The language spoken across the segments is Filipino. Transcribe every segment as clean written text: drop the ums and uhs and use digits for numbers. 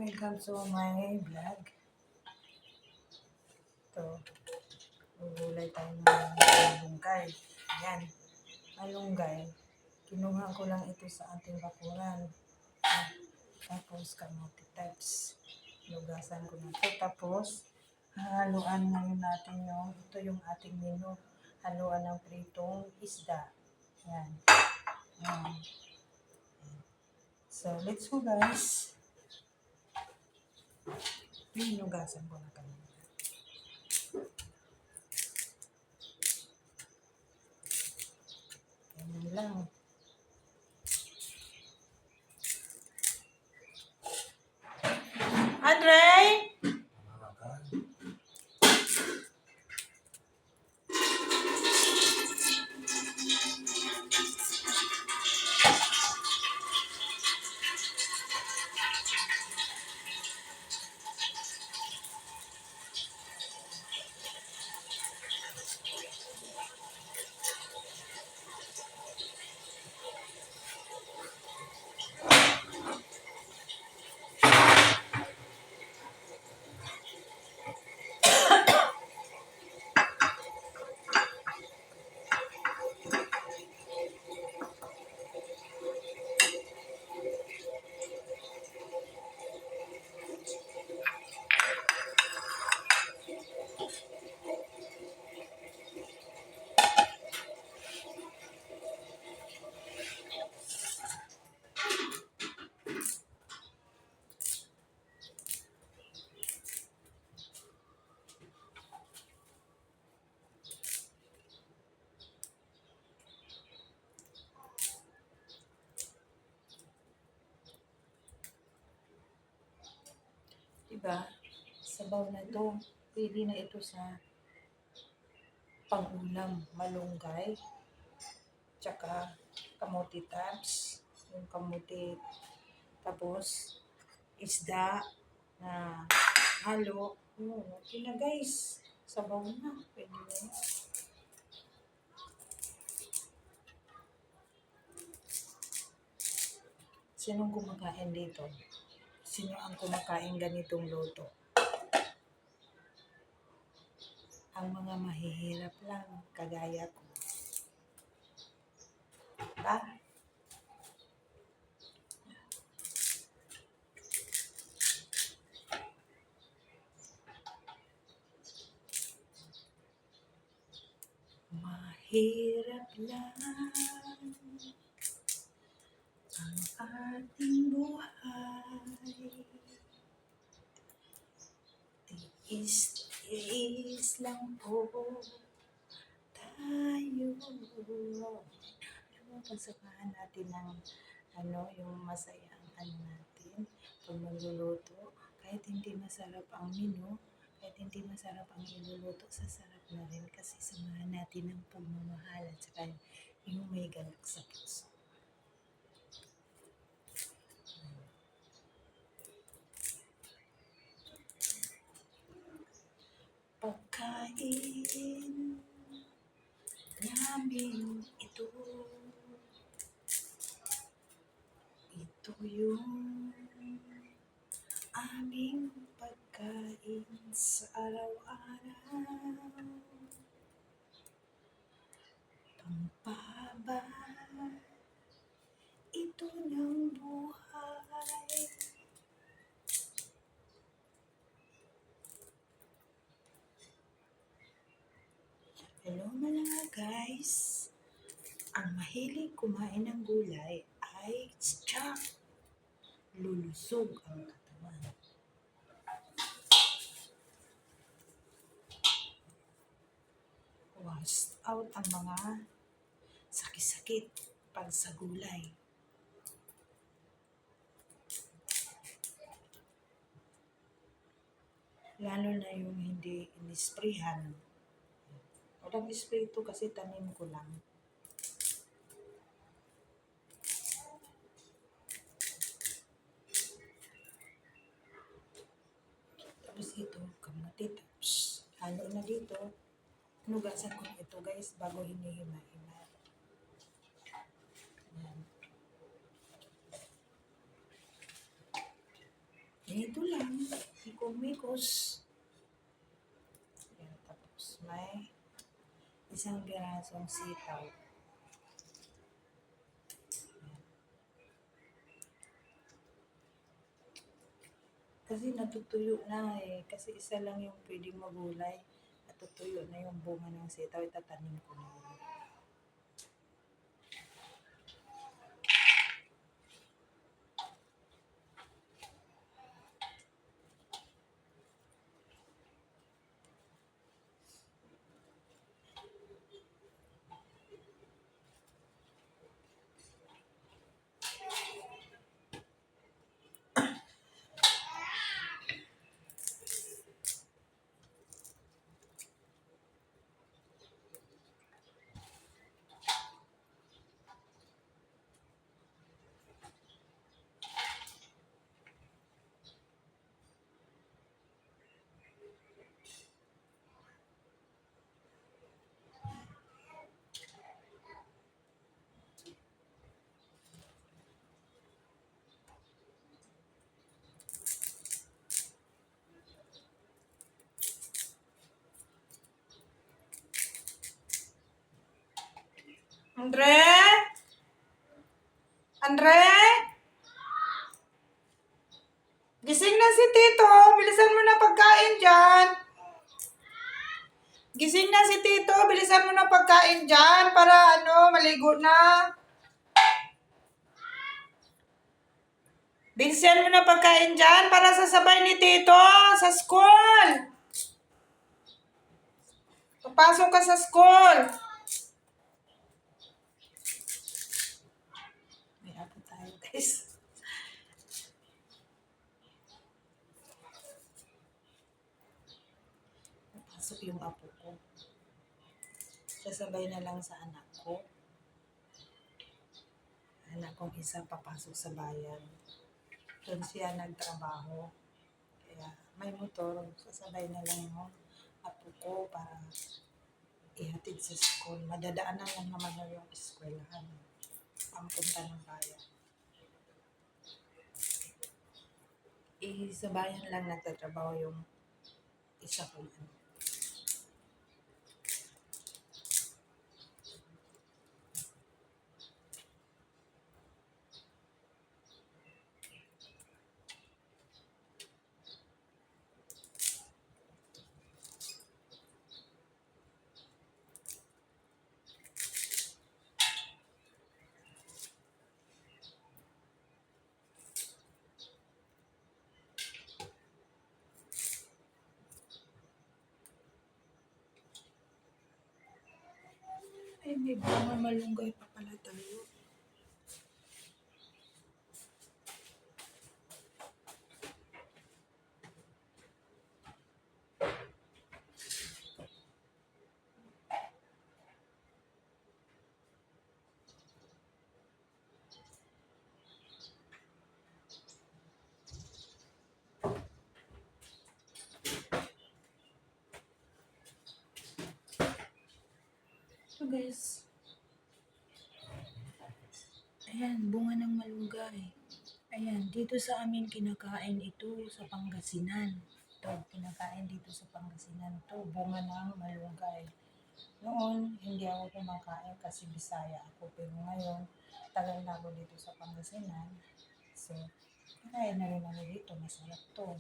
Welcome to my vlog. Ito, gugulay tayo ng malunggay. Ayan, malunggay. Kinuha ko lang ito sa ating bakuran. Tapos, kamote types. Lugasan ko na ito. Tapos, haluan ngayon natin ito yung ating menu. Haluan ng pritong isda. Ayan. Ayan. So, let's go guys. Hinugasan ko na kanina. Ganyan lang. Andre! Diba? Sabaw na ito. Pwede na ito sa pang-ulam. Malunggay. Tsaka kamote tabs. Yung kamote. Tapos isda na halo. Okay na guys. Sabaw na. Pwede na yun. Sinong kumakain dito? Sino ang kumakain ganitong luto? Ang mga mahihirap lang, kagaya ko. Diba? Mahirap lang ang ating buhay. Tiis lang po tayo. Pagsamahan natin ng yung masayang natin pag magluluto. Kahit hindi masarap ang menu, kahit hindi masarap ang iluluto, sasarap na rin kasi samahan natin ng pagmamahal at saka yung may galak sa puso. Pagkain namin ito yung aming pagkain sa araw-araw. Pampaba ito ng buhay. Hello mga guys. Ang mahilig kumain ng gulay ay lulusog ang katawan. Wash out ang mga sakit-sakit pag sa gulay. Lalo na yung hindi inisprehan. Walang spray ito kasi tanim ko lang. Tapos ito, kamote tabs. Halo na dito. Nugasan ko ito guys bago hinihima-hima. Ito lang. Mikos-mikos. Ayan, tapos may isang pirasong sitaw. Kasi natutuyo na eh. Kasi isa lang yung pwedeng magulay. Natutuyo na yung bunga ng sitaw. Itatanim ko na yun. Andre? Andre? Gising na si Tito. Bilisan mo na pagkain dyan. Gising na si Tito. Bilisan mo na pagkain dyan para maligo na. Bilisan mo na pagkain dyan para sasabay ni Tito sa school. Papasok ka sa school. May apo tayo, guys. Papasok yung apo ko. Sasabay na lang sa anak ko. Anak kong isa papasok sa bayan. Doon siya nagtrabaho. Kaya may motor. Sasabay na lang yung apo ko para ihatid sa school. Madadaanan lang naman yung eskwelahan. Pampunta ng bayan. Sa bayan lang nagtatrabaho yung isa kong anak. Ay, may bunga malunggay pa pala tayo. So guys, ayan, bunga ng malunggay. Ayan, dito sa amin kinakain ito sa Pangasinan. Ito, kinakain dito sa Pangasinan. Ito, bunga ng malunggay. Noon, hindi ako kumakain kasi Bisaya ako. Pero ngayon, tagal na ako dito sa Pangasinan. So, kinain na rin ako dito. Masarap to.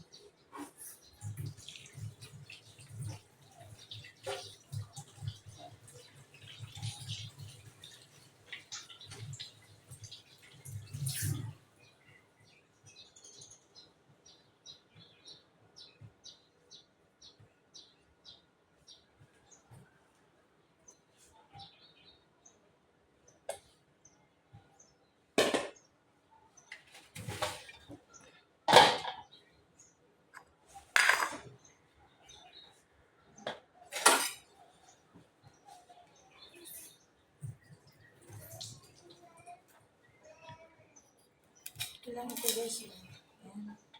Ito lang ito guys. Ayan.